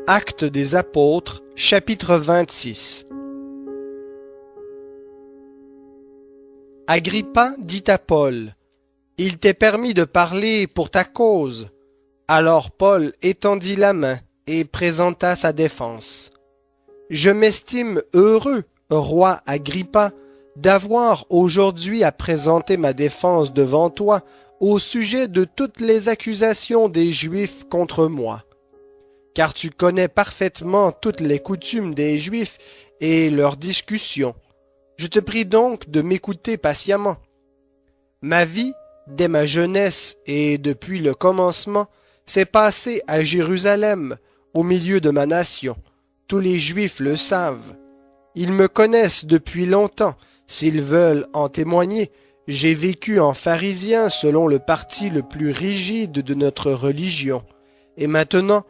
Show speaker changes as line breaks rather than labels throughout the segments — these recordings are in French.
Actes des Apôtres, chapitre 26. Agrippa dit à Paul, « Il t'est permis de parler pour ta cause. » Alors Paul étendit la main et présenta sa défense. « Je m'estime heureux, roi Agrippa, d'avoir aujourd'hui à présenter ma défense devant toi au sujet de toutes les accusations des Juifs contre moi. Car tu connais parfaitement toutes les coutumes des Juifs et leurs discussions. Je te prie donc de m'écouter patiemment. Ma vie, dès ma jeunesse et depuis le commencement, s'est passée à Jérusalem, au milieu de ma nation. Tous les Juifs le savent. Ils me connaissent depuis longtemps. S'ils veulent en témoigner, j'ai vécu en pharisien selon le parti le plus rigide de notre religion. Et maintenant,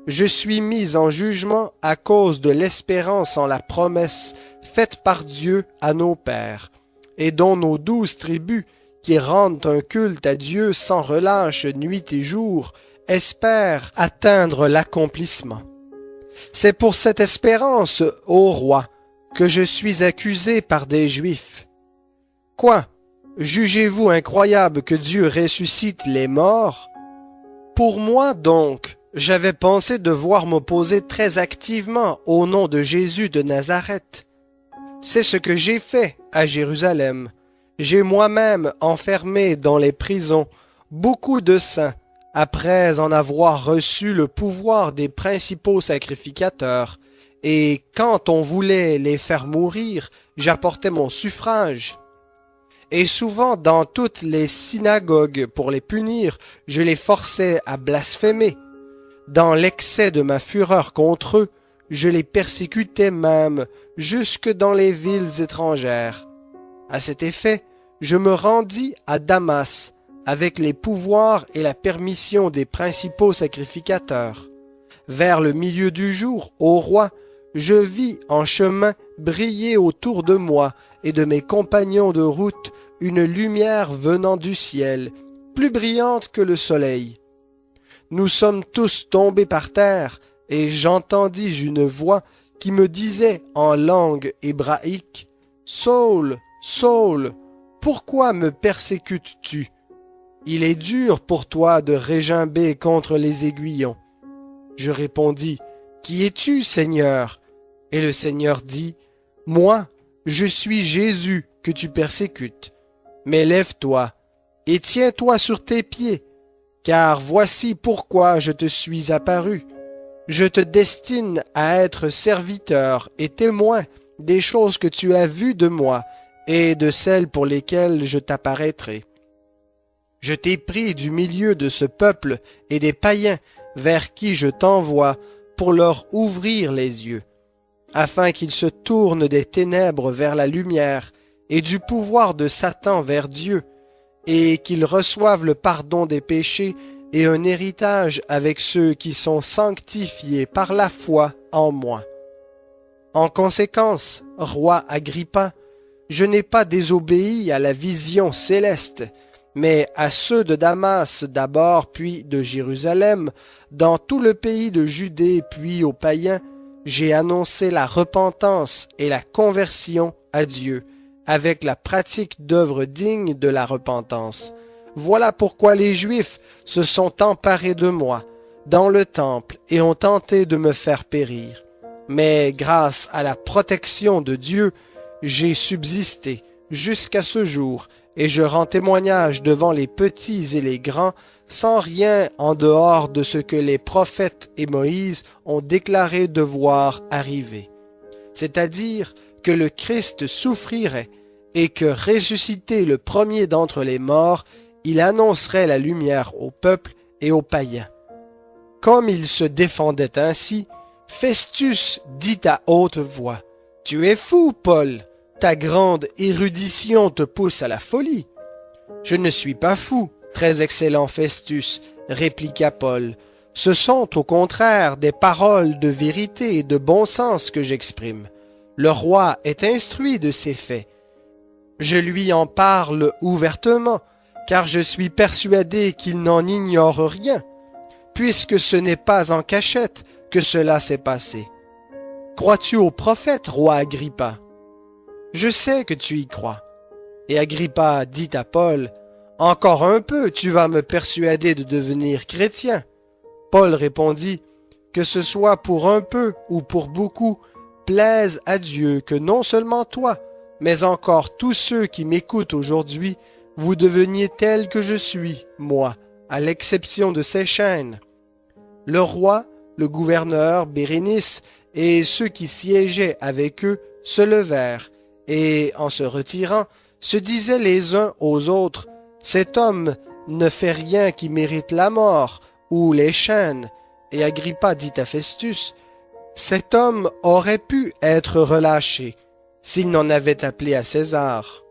je suis mis en jugement à cause de l'espérance en la promesse faite par Dieu à nos pères, et dont nos 12 tribus, qui rendent un culte à Dieu sans relâche nuit et jour, espèrent atteindre l'accomplissement. C'est pour cette espérance, ô roi, que je suis accusé par des Juifs. Quoi? Jugez-vous incroyable que Dieu ressuscite les morts? Pour moi donc, j'avais pensé devoir m'opposer très activement au nom de Jésus de Nazareth. C'est ce que j'ai fait à Jérusalem. J'ai moi-même enfermé dans les prisons beaucoup de saints, après en avoir reçu le pouvoir des principaux sacrificateurs, et quand on voulait les faire mourir, j'apportais mon suffrage. Et souvent dans toutes les synagogues, pour les punir, je les forçais à blasphémer. Dans l'excès de ma fureur contre eux, je les persécutais même, jusque dans les villes étrangères. À cet effet, je me rendis à Damas, avec les pouvoirs et la permission des principaux sacrificateurs. Vers le milieu du jour, ô roi, je vis en chemin briller autour de moi et de mes compagnons de route une lumière venant du ciel, plus brillante que le soleil. Nous sommes tous tombés par terre, et j'entendis une voix qui me disait en langue hébraïque, « Saul, Saul, pourquoi me persécutes-tu? Il est dur pour toi de régimber contre les aiguillons. » Je répondis, « Qui es-tu, Seigneur? » Et le Seigneur dit, « Moi, je suis Jésus que tu persécutes. Mais lève-toi et tiens-toi sur tes pieds, car voici pourquoi je te suis apparu. Je te destine à être serviteur et témoin des choses que tu as vues de moi et de celles pour lesquelles je t'apparaîtrai. Je t'ai pris du milieu de ce peuple et des païens vers qui je t'envoie pour leur ouvrir les yeux, afin qu'ils se tournent des ténèbres vers la lumière et du pouvoir de Satan vers Dieu, et qu'ils reçoivent le pardon des péchés et un héritage avec ceux qui sont sanctifiés par la foi en moi. En conséquence, roi Agrippa, je n'ai pas désobéi à la vision céleste, mais à ceux de Damas d'abord, puis de Jérusalem, dans tout le pays de Judée, puis aux païens, j'ai annoncé la repentance et la conversion à Dieu, avec la pratique d'œuvres dignes de la repentance. Voilà pourquoi les Juifs se sont emparés de moi dans le temple et ont tenté de me faire périr. Mais grâce à la protection de Dieu, j'ai subsisté jusqu'à ce jour, et je rends témoignage devant les petits et les grands, sans rien en dehors de ce que les prophètes et Moïse ont déclaré devoir arriver. C'est-à-dire que le Christ souffrirait, et que ressuscité le premier d'entre les morts, il annoncerait la lumière au peuple et aux païens. Comme il se défendait ainsi, Festus dit à haute voix, « Tu es fou, Paul, ta grande érudition te pousse à la folie. »« Je ne suis pas fou, très excellent Festus, répliqua Paul. Ce sont au contraire des paroles de vérité et de bon sens que j'exprime. Le roi est instruit de ces faits. Je lui en parle ouvertement, car je suis persuadé qu'il n'en ignore rien, puisque ce n'est pas en cachette, que cela s'est passé. Crois-tu au prophète, roi Agrippa? Je sais que tu y crois. Et Agrippa dit à Paul, encore un peu, tu vas me persuader de devenir chrétien. Paul répondit, que ce soit pour un peu ou pour beaucoup, plaise à Dieu que non seulement toi, mais encore tous ceux qui m'écoutent aujourd'hui, vous deveniez tels que je suis, moi, à l'exception de ces chaînes. Le roi, le gouverneur, Bérénice et ceux qui siégeaient avec eux se levèrent, et, en se retirant, se disaient les uns aux autres, « Cet homme ne fait rien qui mérite la mort ou les chaînes. » Et Agrippa dit à Festus, « Cet homme aurait pu être relâché s'il n'en avait appelé à César. »